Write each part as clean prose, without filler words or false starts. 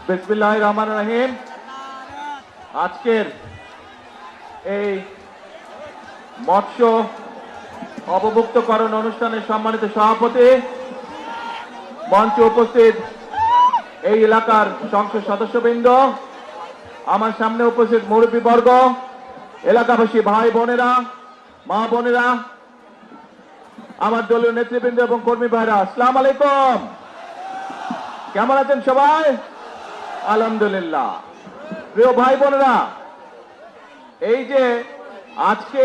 বিসমিল্লাহির রহমানির রহিম। আজকের এই মৎস্য অবমুক্তকরণ অনুষ্ঠানের সম্মানিত সভাপতি, মঞ্চে উপস্থিত এই এলাকার সংসদ সদস্যবৃন্দ, আমার সামনে উপস্থিত মুরব্বীবর্গ, এলাকাবাসী ভাই বোনেরা, মা বোনেরা, আমার দলীয় নেতৃবৃন্দ এবং কর্মী ভাইরা, আসসালামু আলাইকুম। কেমন আছেন সবাই? আলহামদুলিল্লাহ। প্রিয় ভাই বোনেরা, এই যে আজকে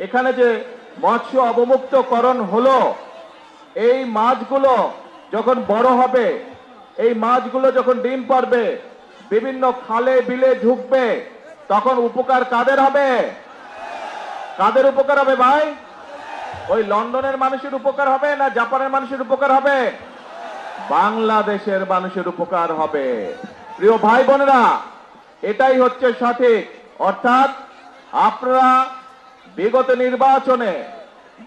এখানে যে মৎস্য অবমুক্তকরণ হলো, এই মাছগুলো যখন বড় হবে, এই মাছগুলো যখন ডিম পারবে, বিভিন্ন খালে বিলে ঢুকবে, তখন উপকার কাদের হবে? কাদের উপকার হবে ভাই? ওই লন্ডনের মানুষের উপকার হবে না জাপানের মানুষের উপকার হবে? বাংলাদেশের মানুষের উপকার হবে। প্রিয় ভাই বোনেরা, এটাই হচ্ছে সঠিক। অর্থাৎ আপনারা বিগত নির্বাচনে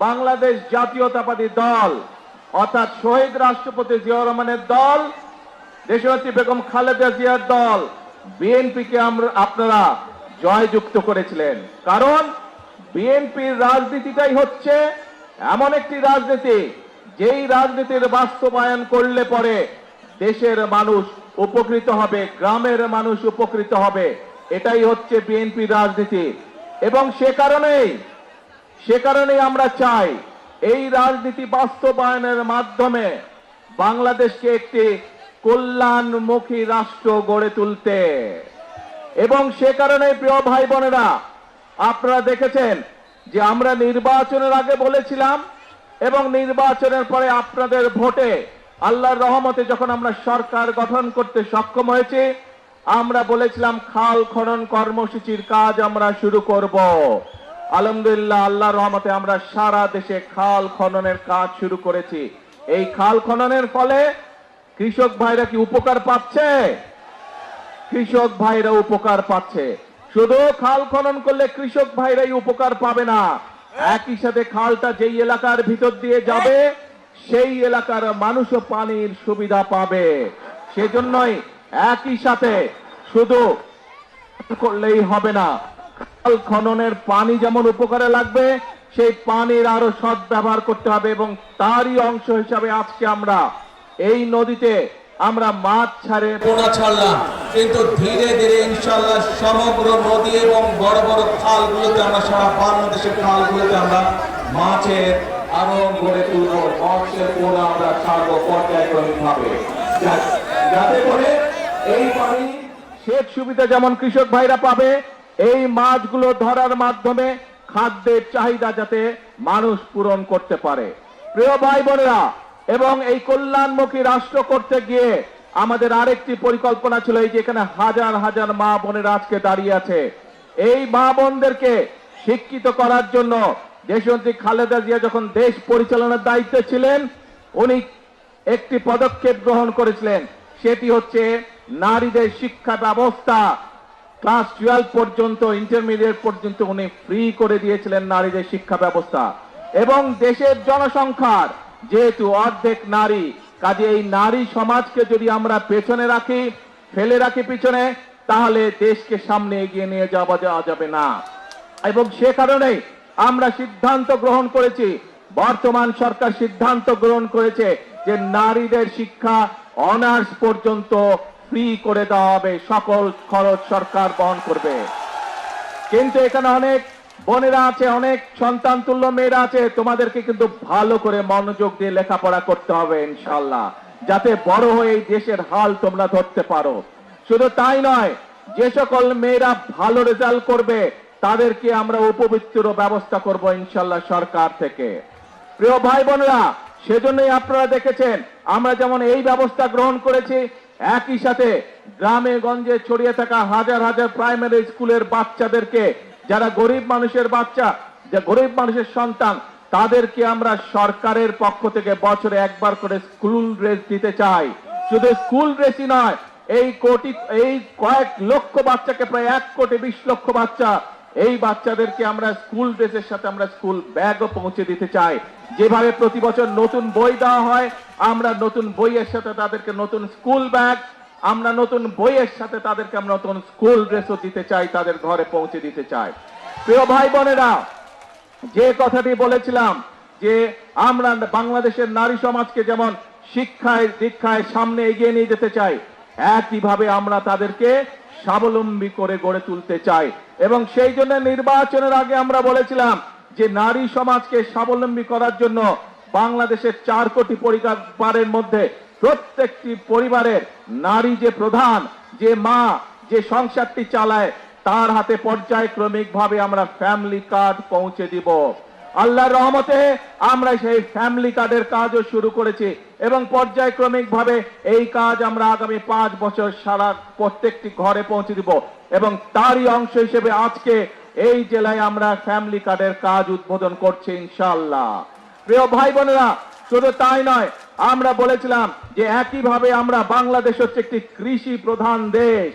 বাংলাদেশ জাতীয়তাবাদী দল অর্থাৎ শহীদ রাষ্ট্রপতি জিয়াউর রহমানের দল, দেশনেত্রী বেগম খালেদা জিয়ার দল বিএনপিকে আপনারা জয়যুক্ত করেছিলেন। কারণ বিএনপির রাজনীতিটাই হচ্ছে এমন একটি রাজনীতি, যেই রাজনীতির বাস্তবায়ন করলে পরে দেশের মানুষ উপকৃত হবে, গ্রামের মানুষ উপকৃত হবে। এটাই হচ্ছে বিএনপির রাজনীতি। এবং সে কারণেই আমরা চাই এই রাজনীতি বাস্তবায়নের মাধ্যমে বাংলাদেশকে একটি কল্যাণমুখী রাষ্ট্র গড়ে তুলতে। এবং সে কারণে প্রিয় ভাই বোনেরা, আপনারা দেখেছেন যে আমরা নির্বাচনের আগে বলেছিলাম এবং নির্বাচনের পরে আপনাদের ভোটে আল্লাহর রহমতে যখন আমরা সরকার গঠন করতে সক্ষম হয়েছি, আমরা বলেছিলাম খাল খনন কর্মসূচির কাজ আমরা শুরু করব। আলহামদুলিল্লাহ, আল্লাহর রহমতে আমরা সারা দেশে খাল খননের কাজ শুরু করেছি। এই খাল খননের ফলে কৃষক ভাইরা কি উপকার পাচ্ছে? কৃষক ভাইরা উপকার পাচ্ছে। শুধু খাল খনন করলে কৃষক ভাইরাই উপকার পাবে না, একই সাথে খালটা যেই এলাকার ভিতর দিয়ে যাবে সেই এলাকার মানুষও পানির সুবিধা পাবে। সেজন্যই একই সাথে শুধু করলেই হবে না, খাল খননের পানি যেমন উপকারে লাগবে, সেই পানির আরো সৎ ব্যবহার করতে হবে। এবং তারই অংশ হিসাবে আজকে আমরা এই নদীতে আমরা মাছ ছাড়লাম, কিন্তু ধীরে ধীরে ইনশাআল্লাহ সমগ্র নদী এবং বড় বড় খালগুলোতে আমরা সারা বাংলাদেশের খালগুলোতে আমরা মাছের আরো গড়ে তুলব, মৎস্যের পোনা আমরা ছাড়বো পর্যায়ক্রমিক ভাবে, যাতে করে এই পানি সেচ সুবিধা যেমন কৃষক ভাইরা পাবে, এই মাছগুলো ধরার মাধ্যমে খাদ্যের চাহিদা যাতে মানুষ পূরণ করতে পারে। প্রিয় ভাই বোনেরা, এবং এই কল্যাণমুখী রাষ্ট্র করতে গিয়ে আমাদের আরেকটি পরিকল্পনা ছিল, এই যে এখানে হাজার হাজার মা বোনেরা আজকে দাঁড়িয়ে আছে, এই মা বোনদেরকে শিক্ষিত করার জন্য দেশনেত্রী খালেদা জিয়া যখন দেশ পরিচালনার দায়িত্বে ছিলেন, উনি একটি পদক্ষেপ গ্রহণ করেছিলেন। সেটি হচ্ছে নারীদের শিক্ষা ব্যবস্থা ক্লাস 12 পর্যন্ত, ইন্টারমিডিয়েট পর্যন্ত উনি ফ্রি করে দিয়েছিলেন নারীদের শিক্ষা ব্যবস্থা। এবং দেশের জনসংখ্যার যেহেতু অর্ধেক নারী, কাজে এই নারী সমাজকে যদি আমরা পেছনে রাখি, ফেলে রাখি পিছনে, তাহলে দেশকে সামনে এগিয়ে নিয়ে যাওয়া যাবে না। এবং সে কারণেই আমরা সিদ্ধান্ত গ্রহণ করেছি, বর্তমান সরকার সিদ্ধান্ত গ্রহণ করেছে যে নারীদের শিক্ষা অনার্স পর্যন্ত ফ্রি করে দেওয়া হবে, সকল খরচ সরকার বহন করবে। কিন্তু এখানে অনেক বোনেরা আছে, অনেক সন্তান তুল্য মেয়েরা আছে, তোমাদেরকে কিন্তু ভালো করে মনোযোগ দিয়ে লেখাপড়া করতে হবে ইনশাআল্লাহ, যাতে বড় হয়ে এই দেশের হাল তোমরা ধরতে পারো। শুধু তাই নয়, যে সকল মেয়েরা ভালো রেজাল্ট করবে তাদেরকে আমরা উপবৃত্তির ব্যবস্থা করব ইনশাআল্লাহ সরকার থেকে। প্রিয় ভাই বোনেরা, সেজন্যই আপনারা দেখেছেন আমরা যেমন এই ব্যবস্থা গ্রহণ করেছি, একই সাথে গ্রামে গঞ্জে ছড়িয়ে থাকা হাজার হাজার প্রাইমারি স্কুলের বাচ্চাদেরকে, যারা গরিব মানুষের বাচ্চা, যে গরিব মানুষের সন্তান, তাদেরকে আমরা সরকারের পক্ষ থেকে বছরে একবার করে স্কুল ড্রেস দিতে চাই। শুধু স্কুল ড্রেসই নয়, এই কয়েক লক্ষ বাচ্চাকে, প্রায় 1,20,00,000 বাচ্চা, এই বাচ্চাদেরকে আমরা স্কুল ড্রেসের সাথে আমরা স্কুল ব্যাগও পৌঁছে দিতে চাই। যেভাবে প্রতি বছর নতুন বই দেওয়া হয়, আমরা নতুন বইয়ের সাথে তাদেরকে নতুন স্কুল ব্যাগ আমরা নতুন বইয়ের সাথে তাদেরকে আমরা নতুন স্কুল ড্রেসও দিতে চাই, তাদের ঘরে পৌঁছে দিতে চাই। প্রিয় ভাই বোনেরা, যে কথাটি বলেছিলাম যে আমরা বাংলাদেশের নারী সমাজকে যেমন শিক্ষায় দীক্ষায় সামনে এগিয়ে নিয়ে যেতে চাই, একইভাবে আমরা তাদেরকে স্বাবলম্বী করে গড়ে তুলতে চাই। এবং সেই জন্য নির্বাচনের আগে আমরা বলেছিলাম যে নারী সমাজকে স্বাবলম্বী করার জন্য বাংলাদেশের 4 কোটি পরিবারের মধ্যে প্রত্যেকটি পরিবারের নারী যে প্রধান, যে মা, যে সংসারটি চালায়, তার হাতে পর্যায়ক্রমিকভাবে আমরা ফ্যামিলি কার্ড পৌঁছে দিব। আল্লাহর রহমতে আমরা সেই ফ্যামিলি কার্ডের কাজও শুরু করেছি এবং পর্যায়ক্রমিকভাবে এই কাজ আমরা আগামী 5 বছর সারা প্রত্যেকটি ঘরে পৌঁছে দিব। এবং তারই অংশ হিসেবে আজকে এই জেলায় আমরা ফ্যামিলি কার্ডের কাজ উদ্বোধন করছি ইনশাআল্লাহ। প্রিয় ভাই বোনেরা, শুধু তাই নয়, আমরা বলেছিলাম যে একইভাবে আমরা বাংলাদেশ হচ্ছে একটি কৃষি প্রধান দেশ।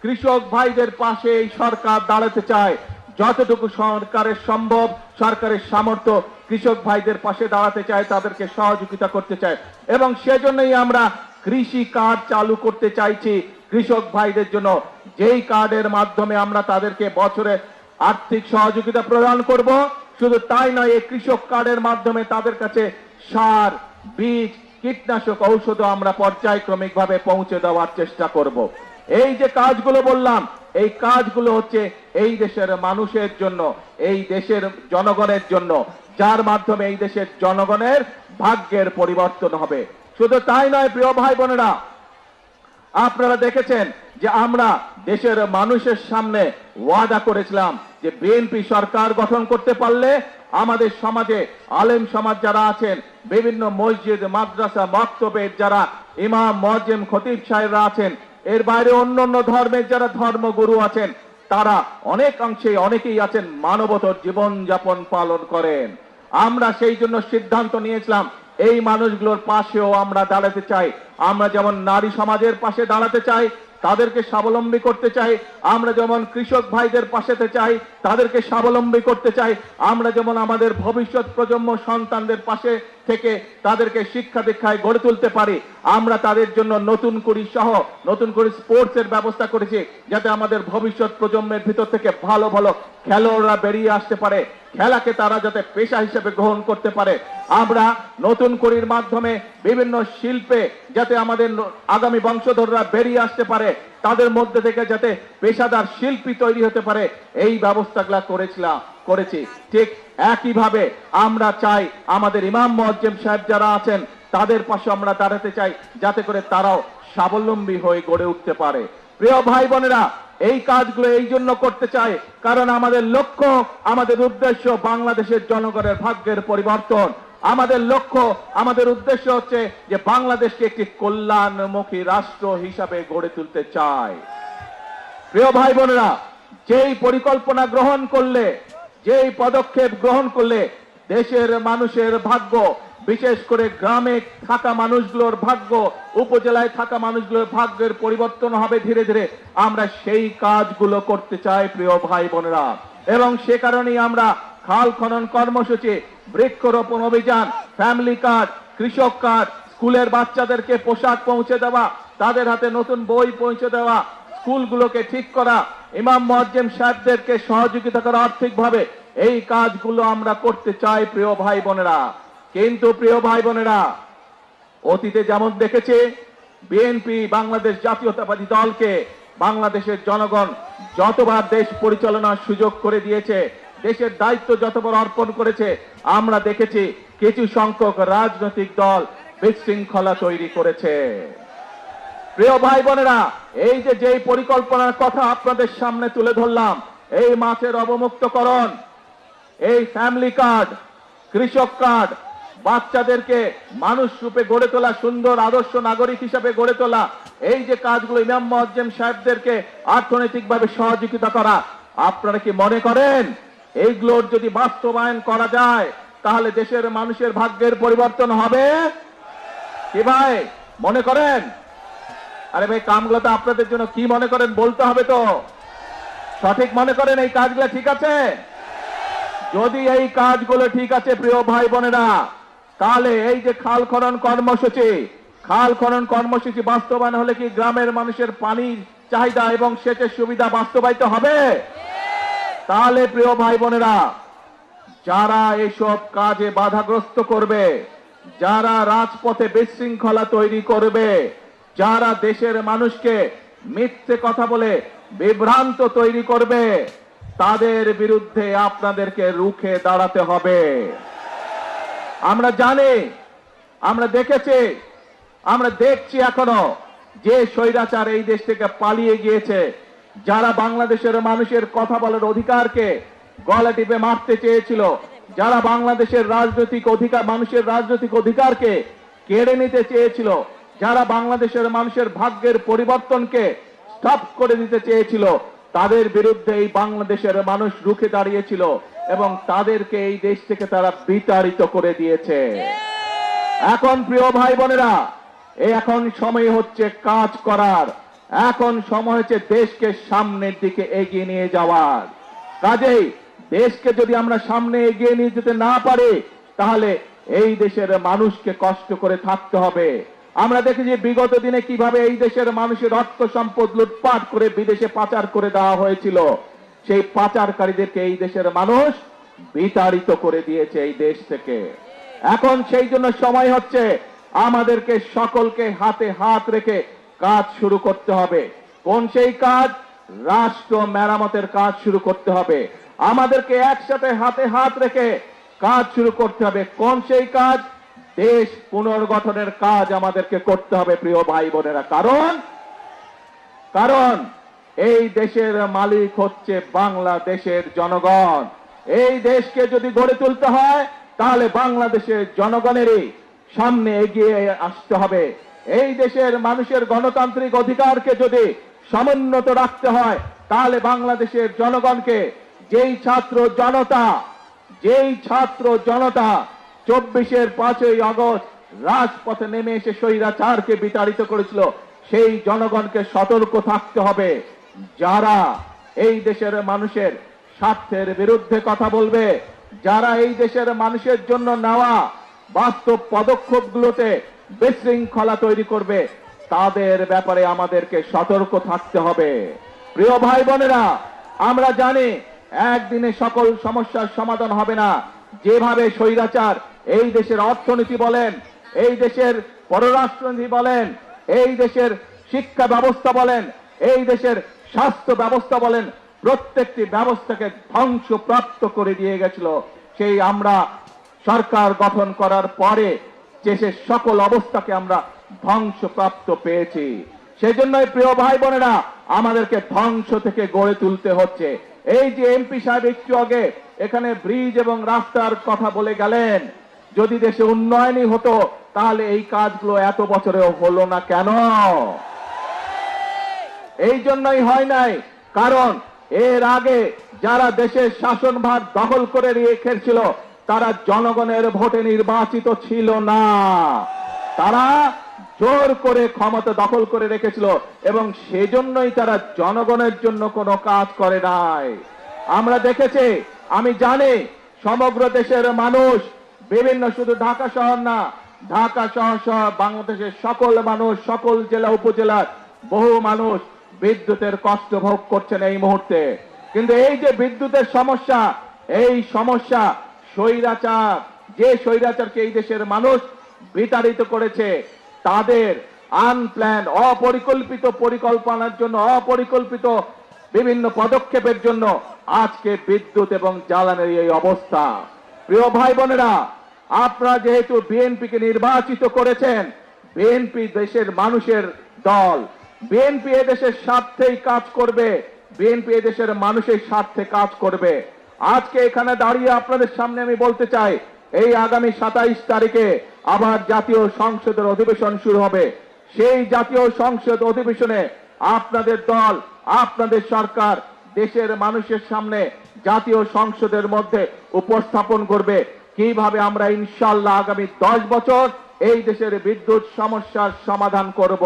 কৃষক ভাইদের পাশে এই সরকার দাঁড়াতে চায়। যতটুকু সরকারের সম্ভব, সরকারের সামর্থ্য কৃষক ভাইদের পাশে দাঁড়াতে চায়, তাদেরকে সহযোগিতা করতে চায়। এবং সেজন্যই আমরা কৃষি কার্ড চালু করতে চাইছি কৃষক ভাইদের জন্য, যেই কার্ডের মাধ্যমে আমরা তাদেরকে বছরে আর্থিক সহযোগিতা প্রদান করব। শুধু তাই নয়, এই কৃষক কার্ডের মাধ্যমে তাদের কাছে সার, বীজ, কীটনাশক, ঔষধও আমরা পর্যায়ক্রমিকভাবে পৌঁছে দেওয়ার চেষ্টা করব। এই যে কাজগুলো বললাম, এই কাজগুলো হচ্ছে এই দেশের মানুষের জন্য, এই দেশের জনগণের জন্য, যার মাধ্যমে এই দেশের জনগণের ভাগ্যের পরিবর্তন হবে। শুধু তাই নয় প্রিয় ভাই বোনেরা, আপনারা দেখেছেন যে আমরা দেশের মানুষের সামনে ওয়াদা করেছিলাম যে বিএনপি সরকার গঠন করতে পারলে আমাদের সমাজে আলেম সমাজ যারা আছেন, বিভিন্ন মসজিদ, মাদ্রাসা, মক্তবের যারা ইমাম, মুয়াজ্জিম, খতিব সাহেবরা আছেন, এর বাইরে অন্যান্য ধর্মের যারা ধর্মগুরু আছেন, তারা অনেক অংশে অনেকেই আছেন মানবতর জীবন যাপন পালন করেন। আমরা সেই জন্য সিদ্ধান্ত নিয়েছিলাম এই মানুষগুলোর পাশেও আমরা দাঁড়াতে চাই। আমরা যেমন নারী সমাজের পাশে দাঁড়াতে চাই, তাদেরকে স্বাবলম্বী করতে চাই। আমরা যেমন কৃষক ভাইদের পাশে চাই, তাদেরকে স্বাবলম্বী করতে চাই। আমরা যেমন আমাদের ভবিষ্যৎ প্রজন্ম সন্তানদের পাশে থেকে তাদেরকে শিক্ষা দীক্ষায় গড়ে তুলতে পারি, আমরা তাদের জন্য নতুন করে স্পোর্টসের ব্যবস্থা করেছি, যাতে আমাদের ভবিষ্যৎ প্রজন্মের ভিতর থেকে ভালো ভালো খেলোয়াড়রা বেরিয়ে আসতে পারে, খেলাকে তারা যাতে পেশা হিসেবে গ্রহণ করতে পারে। আমরা নতুন করির মাধ্যমে বিভিন্ন শিল্পে যাতে আমাদের আগামী বংশধররা বেরিয়ে আসতে পারে, তাদের মধ্যে থেকে যাতে পেশাদার শিল্পী তৈরি হতে পারে, এই ব্যবস্থাগুলো করেছি। ঠিক একইভাবে আমরা চাই আমাদের ইমাম মুয়াজ্জিম সাহেব যারা আছেন, তাদের পাশে আমরা দাঁড়াতে চাই, যাতে করে তারাও স্বাবলম্বী হয়ে গড়ে উঠতে পারে। প্রিয় ভাই বোনেরা, এই কাজগুলো এই জন্য করতে চাই কারণ আমাদের লক্ষ্য, আমাদের উদ্দেশ্য বাংলাদেশের জনগণের ভাগ্যের পরিবর্তন। আমাদের লক্ষ্য, আমাদের উদ্দেশ্য হচ্ছে যে বাংলাদেশকে একটি কল্যাণমুখী রাষ্ট্র হিসাবে গড়ে তুলতে চাই। প্রিয় ভাই বোনেরা, যেই পরিকল্পনা গ্রহণ করলে, যেই পদক্ষেপ গ্রহণ করলে দেশের মানুষের ভাগ্য, বিশেষ করে গ্রামে থাকা মানুষগুলোর ভাগ্য, উপজেলায় থাকা মানুষগুলোর ভাগ্যের পরিবর্তন হবে ধীরে ধীরে, আমরা সেই কাজগুলো করতে চাই প্রিয় ভাই বোনেরা। এবং সে কারণেই আমরা খাল খনন কর্মসূচি, বৃক্ষরোপণ অভিযান, ফ্যামিলি কার্ড, কৃষক কার্ড, স্কুলের বাচ্চাদেরকে পোশাক পৌঁছে দেওয়া, তাদের হাতে নতুন বই পৌঁছে দেওয়া, স্কুলগুলোকে ঠিক করা, ইমাম মুয়াজ্জিম সাহেবদেরকে সহযোগিতা করা আর্থিকভাবে, এই কাজগুলো আমরা করতে চাই প্রিয় ভাই বোনেরা। কিন্তু প্রিয় ভাই বোনেরা, অতীতে যেমন দেখেছে বিএনপি বাংলাদেশ জাতীয়তাবাদী দলকে বাংলাদেশের জনগণ যতবার দেশ পরিচালনার সুযোগ করে দিয়েছে, দেশের দায়িত্ব যতবার অর্পণ করেছে, আমরা দেখেছি কিছু সংখ্যক রাজনৈতিক দল বিশৃঙ্খলা তৈরি করেছে। প্রিয় ভাই বোনেরা, এই যেই পরিকল্পনার কথা আপনাদের সামনে তুলে ধরলাম, এই মাছের অবমুক্তকরণ, এই ফ্যামিলি কার্ড, কৃষক কার্ড, বাচ্চাদেরকে মানুষ রূপে গড়ে তোলা, সুন্দর আদর্শ নাগরিক হিসাবে গড়ে তোলা, এই যে কাজগুলো, ইমাম মুয়াজ্জিম সাহেবদেরকে অর্থনৈতিকভাবে সহযোগিতা করা, আপনারা কি মনে করেন এইগুলোর যদি বাস্তবায়ন করা যায় তাহলে দেশের মানুষের ভাগ্যের পরিবর্তন হবে? কি ভাই মনে করেন? আরে ভাই, কামগুলো তো আপনাদের জন্য কি মনে করেন বলতে হবে তো। সঠিক মনে করেন এই কাজগুলো ঠিক আছে? যদি এই কাজগুলো ঠিক আছে প্রিয় ভাই বোনেরা, তাহলে এই যে খাল খনন কর্মসূচি, খাল খনন কর্মসূচি বাস্তবায়ন হলে কি গ্রামের মানুষের পানির চাহিদা এবং সেচের সুবিধা বাস্তবায়িত হবে? তাহলে প্রিয় ভাই বোনেরা, যারা এসব কাজে বাধাগ্রস্ত করবে, যারা রাজপথে বিশৃঙ্খলা তৈরি করবে, যারা দেশের মানুষকে মিথ্যে কথা বলে বিভ্রান্ত তৈরি করবে, তাদের বিরুদ্ধে আপনাদেরকে রুখে দাঁড়াতে হবে। আমরা জানি, আমরা দেখেছি, আমরা দেখছি এখনো যে স্বৈরাচার এই দেশ থেকে পালিয়ে গিয়েছে, যারা বাংলাদেশের মানুষের কথা বলার অধিকারকে গলা টিপে মারতে চেয়েছিল, যারা বাংলাদেশের রাজনৈতিক অধিকার, মানুষের রাজনৈতিক অধিকারকে কেড়ে নিতে চেয়েছিল, যারা বাংলাদেশের মানুষের ভাগ্যের পরিবর্তনকে স্টপ করে দিতে চেয়েছিল, তাদের বিরুদ্ধে এই বাংলাদেশের মানুষ রুখে দাঁড়িয়েছিল এবং তাদেরকে এই দেশ থেকে তারা বিতাড়িত করে দিয়েছে। এখন প্রিয় ভাই বোনেরা, এখন সময় হচ্ছে কাজ করার, এখন সময় হচ্ছে দেশকে সামনের দিকে এগিয়ে নিয়ে যাওয়ার। কাজেই দেশকে যদি আমরা সামনে এগিয়ে নিয়ে যেতে না পারি, তাহলে এই দেশের মানুষকে কষ্ট করে থাকতে হবে। আমরা দেখেছি বিগত দিনে কিভাবে এই দেশের মানুষের অর্থ সম্পদ লুটপাট করে বিদেশে পাচার করে দেওয়া হয়েছিল। সেই পাচারকারীদেরকে এই দেশের মানুষ বিতাড়িত করে দিয়েছে এই দেশ থেকে। এখন সেই জন্য সময় হচ্ছে আমাদেরকে সকলকে হাতে হাত রেখে কাজ শুরু করতে হবে। কোন সেই কাজ? রাষ্ট্র মেরামতের কাজ শুরু করতে হবে। আমাদেরকে একসাথে হাতে হাত রেখে কাজ শুরু করতে হবে। কোন সেই কাজ? দেশ পুনর্গঠনের কাজ আমাদেরকে করতে হবে প্রিয় ভাই বোনেরা। কারণ এই দেশের মালিক হচ্ছে বাংলাদেশের জনগণ। এই দেশকে যদি গড়ে তুলতে হয়, তাহলে বাংলাদেশের জনগণেরই সামনে এগিয়ে আসতে হবে। এই দেশের মানুষের গণতান্ত্রিক অধিকারকে যদি সমুন্নত রাখতে হয়, তাহলে বাংলাদেশের জনগণকে যেই ছাত্র জনতা 24-এর 5ই আগস্ট রাজপথে নেমে এসে স্বৈরাচারকে বিতাড়িত করেছিল, সেই জনগণকে সতর্ক থাকতে হবে। যারা এই দেশের মানুষের স্বার্থের বিরুদ্ধে কথা বলবে, যারা এই দেশের মানুষের জন্য নেওয়া বাস্তব পদক্ষেপগুলোতে বিশৃঙ্খলা তৈরি করবে, তাদের ব্যাপারে আমাদেরকে সতর্ক থাকতে হবে। প্রিয় ভাই বোনেরা, আমরা জানি একদিনে সকল সমস্যার সমাধান হবে না। যেভাবে স্বৈরাচার এই দেশের অর্থনীতি বলেন, এই দেশের পররাষ্ট্রনীতি বলেন, এই দেশের শিক্ষা ব্যবস্থা বলেন, এই দেশের স্বাস্থ্য ব্যবস্থা বলেন, প্রত্যেকটি ব্যবস্থাকে ধ্বংসপ্রাপ্ত করে দিয়ে গেছিল। সেই আমরা সরকার গঠন করার পরে দেশের সকল অবস্থাকে আমরা ধ্বংসপ্রাপ্ত পেয়েছি। সেজন্যই প্রিয় ভাই বোনেরা, আমাদেরকে ধ্বংস থেকে গড়ে তুলতে হচ্ছে। এই যে এমপি সাহেব একটু আগে এখানে ব্রিজ এবং রাস্তার কথা বলে গেলেন, যদি দেশে উন্নয়নই হতো, তাহলে এই কাজগুলো এত বছরেও হলো না কেন? এই জন্যই হয় নাই, কারণ এর আগে যারা দেশের শাসনভার দখল করে রেখেছিল, তারা জনগণের ভোটে নির্বাচিত ছিল না। তারা জোর করে ক্ষমতা দখল করে রেখেছিল এবং সেজন্যই তারা জনগণের জন্য কোনো কাজ করে নাই। আমরা দেখেছি, আমি জানি সমগ্র দেশের মানুষ, বিভিন্ন শুধু ঢাকা শহর না, ঢাকা শহর সহ বাংলাদেশের সকল মানুষ, সকল জেলা উপজেলার বহু মানুষ বিদ্যুতের কষ্ট ভোগ করছেন এই মুহূর্তে। কিন্তু এই যে বিদ্যুতের সমস্যা, এই সমস্যা যে স্বৈরাচারকে এই দেশের মানুষ বিতাড়িত করেছে, তাদের আনপ্ল্যান, অপরিকল্পিত পরিকল্পনার জন্য, অপরিকল্পিত বিভিন্ন পদক্ষেপের জন্য আজকে বিদ্যুৎ এবং জ্বালানির এই অবস্থা। প্রিয় ভাই বোনেরা, আপনারা যেহেতু বিএনপিকে নির্বাচিত করেছেন, বিএনপি দেশের মানুষের দল, বিএনপি এদেশের স্বার্থেই কাজ করবে, বিএনপি এদেশের মানুষের স্বার্থে কাজ করবে। আজকে এখানে দাঁড়িয়ে আপনাদের সামনে আমি বলতে চাই, এই আগামী 27 তারিখে আবার জাতীয় সংসদের অধিবেশন শুরু হবে। সেই জাতীয় সংসদ অধিবেশনে আপনাদের দল, আপনাদের সরকার দেশের মানুষের সামনে জাতীয় সংসদের মধ্যে উপস্থাপন করবে কিভাবে আমরা ইনশাআল্লাহ আগামী 10 বছর এই দেশের বিদ্যুৎ সমস্যার সমাধান করব।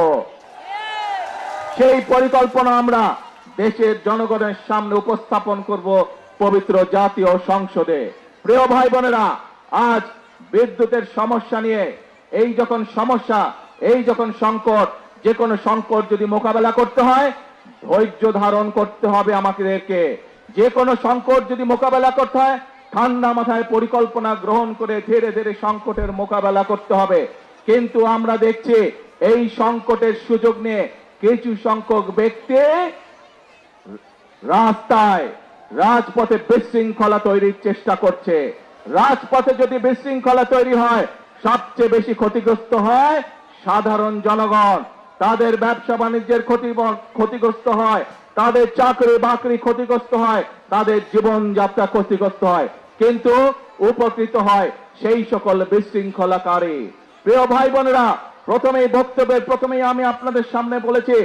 সেই পরিকল্পনা আমরা দেশের জনগণের সামনে উপস্থাপন করব পবিত্র জাতীয় সংসদে। প্রিয় ভাই বোনেরা, আজ বিদ্যুতের সমস্যা নিয়ে এই যখন সমস্যা, এই যখন সংকট, যে কোনো সংকট যদি মোকাবেলা করতে হয়, ধৈর্য ধারণ করতে হবে আমাদেরকে। যে কোনো সংকট যদি মোকাবেলা করতে হয়, ঠান্ডা মাথায় পরিকল্পনা গ্রহণ করে ধীরে ধীরে সংকটের মোকাবেলা করতে হবে। কিন্তু আমরা দেখছি এই সংকটের সুযোগ নিয়ে কিছু সংখ্যক ব্যক্তি রাস্তায়, রাজপথে বিশৃঙ্খলা তৈরির চেষ্টা করছে। রাজপথে যদি বিশৃঙ্খলা তৈরি হয়, সবচেয়ে বেশি ক্ষতিগ্রস্ত হয় সাধারণ জনগণ। তাদের ব্যবসা বাণিজ্যের ক্ষতিগ্রস্ত হয়, তাদের চাকরি বাকরি ক্ষতিগ্রস্ত হয়, তাদের জীবনযাত্রা ক্ষতিগ্রস্ত হয়, কিন্তু উপকৃত হয় সেই সকল বিশৃঙ্খলাকারী। প্রিয় ভাই বোনেরা, প্রথমেই বক্তব্যের প্রথমেই আমি আপনাদের সামনে বলেছি,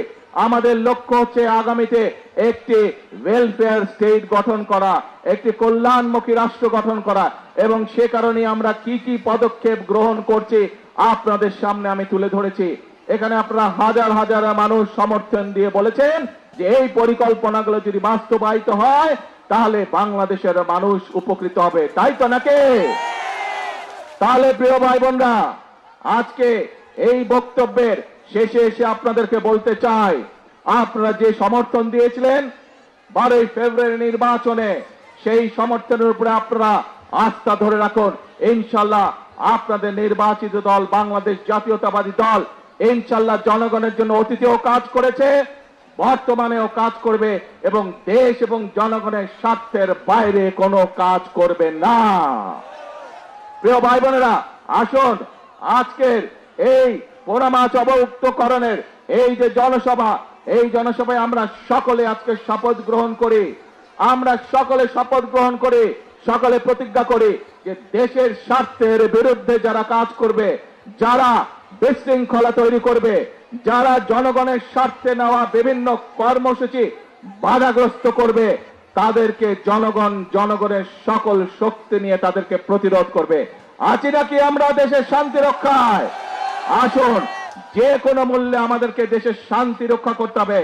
আমাদের লক্ষ্য হচ্ছে আগামীতে একটি ওয়েলফেয়ার স্টেট গঠন করা, একটি কল্যাণমুখী রাষ্ট্র গঠন করা, এবং সে কারণে আমরা কি কি পদক্ষেপ গ্রহণ করছি আপনাদের সামনে আমি তুলে ধরেছি। এখানে আপনারা হাজার হাজার মানুষ সমর্থন দিয়ে বলেছেন যে এই পরিকল্পনাগুলো যদি বাস্তবায়িত হয় তাহলে বাংলাদেশের মানুষ উপকৃত হবে, তাই তো নাকি? তাহলে প্রিয় ভাই বোনরা, আজকে এই বক্তব্যের শেষে এসে আপনাদেরকে বলতে চাই, আপনারা যে সমর্থন দিয়েছিলেন 12 ফেব্রুয়ারি নির্বাচনে, সেই সমর্থনের উপরে আপনারা আস্থা ধরে রাখুন। ইনশাল্লাহ আপনাদের নির্বাচিত দল বাংলাদেশ জাতীয়তাবাদী দল ইনশাল্লাহ জনগণের জন্য অতীতেও কাজ করেছে, বর্তমানেও কাজ করবে, এবং দেশ এবং জনগণের স্বার্থের বাইরে কোনো কাজ করবে না। প্রিয় ভাই বোনেরা, আসুন আজকের এই পোড়ামাছ অবমুক্তকরণের এই যে জনসভা, এই জনসভায় আমরা সকলে আজকে শপথ গ্রহণ করি। আমরা সকলে শপথ গ্রহণ করি, সকলে প্রতিজ্ঞা করি যে দেশের স্বার্থের বিরুদ্ধে যারা কাজ করবে, যারা বিশৃঙ্খলা তৈরি করবে, যারা জনগণের স্বার্থে নেওয়া বিভিন্ন কর্মসূচি বাধাগ্রস্ত করবে, তাদেরকে জনগণের সকল শক্তি নিয়ে তাদেরকে প্রতিরোধ করবে। আছি নাকি আমরা দেশের শান্তি রক্ষায়? আসুন, যে কোনো মূল্যে আমাদেরকে দেশের শান্তি রক্ষা করতে হবে।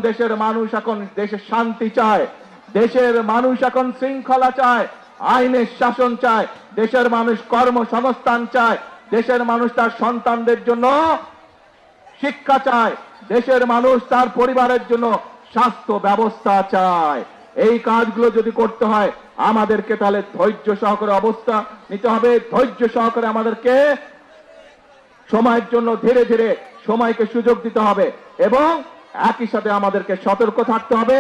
দেশের মানুষ এখন দেশের শান্তি চায়, দেশের মানুষ এখন শৃঙ্খলা চায়, আইনের শাসন চায়, দেশের মানুষ কর্মসংস্থান চায়, দেশের মানুষ তার সন্তানদের জন্য শিক্ষা চায়, দেশের মানুষ তার পরিবারের জন্য স্বাস্থ্য ব্যবস্থা চায়। এই কাজগুলো যদি করতে হয় আমাদেরকে তাহলে ধৈর্য সহকারে অবস্থা নিতে হবে, ধৈর্য সহকারে আমাদেরকে সময়ের জন্য ধীরে ধীরে সময়কে সুযোগ দিতে হবে, এবং একই সাথে আমাদেরকে সতর্ক থাকতে হবে।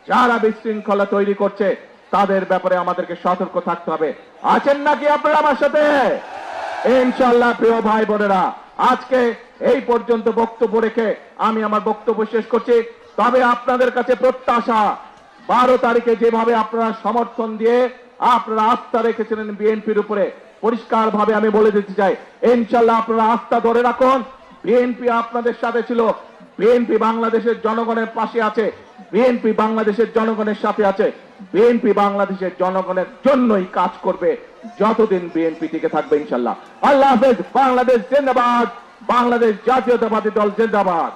যারা বিশৃঙ্খলা তৈরি করছে তাদের ব্যাপারে আমাদেরকে সতর্ক থাকতে হবে। আছেন নাকি আপনারা আমার সাথে? ইনশাআল্লাহ প্রিয় ভাই বোনেরা, আজকে এই পর্যন্ত বক্তব্য রেখে আমি আমার বক্তব্য শেষ করছি। তবে আপনাদের কাছে প্রত্যাশা, 12 তারিখে যেভাবে আপনারা সমর্থন দিয়ে আপনারা আস্থা রেখেছিলেন বিএনপির উপরে, পরিষ্কার ভাবে আমি বলে দিতে চাই, ইনশাআল্লাহ আপনারা আস্থা ধরে রাখুন। বিএনপি আপনাদের সাথে ছিল, বিএনপি বাংলাদেশের জনগণের পাশে আছে, বিএনপি বাংলাদেশের জনগণের সাথে আছে, বিএনপি বাংলাদেশের জনগণের জন্যই কাজ করবে যতদিন বিএনপি টিকে থাকবে ইনশাআল্লাহ। আল্লাহ হাফেজ। বাংলাদেশ জিন্দাবাদ, বাংলাদেশ জাতীয়তাবাদী দল জিন্দাবাদ।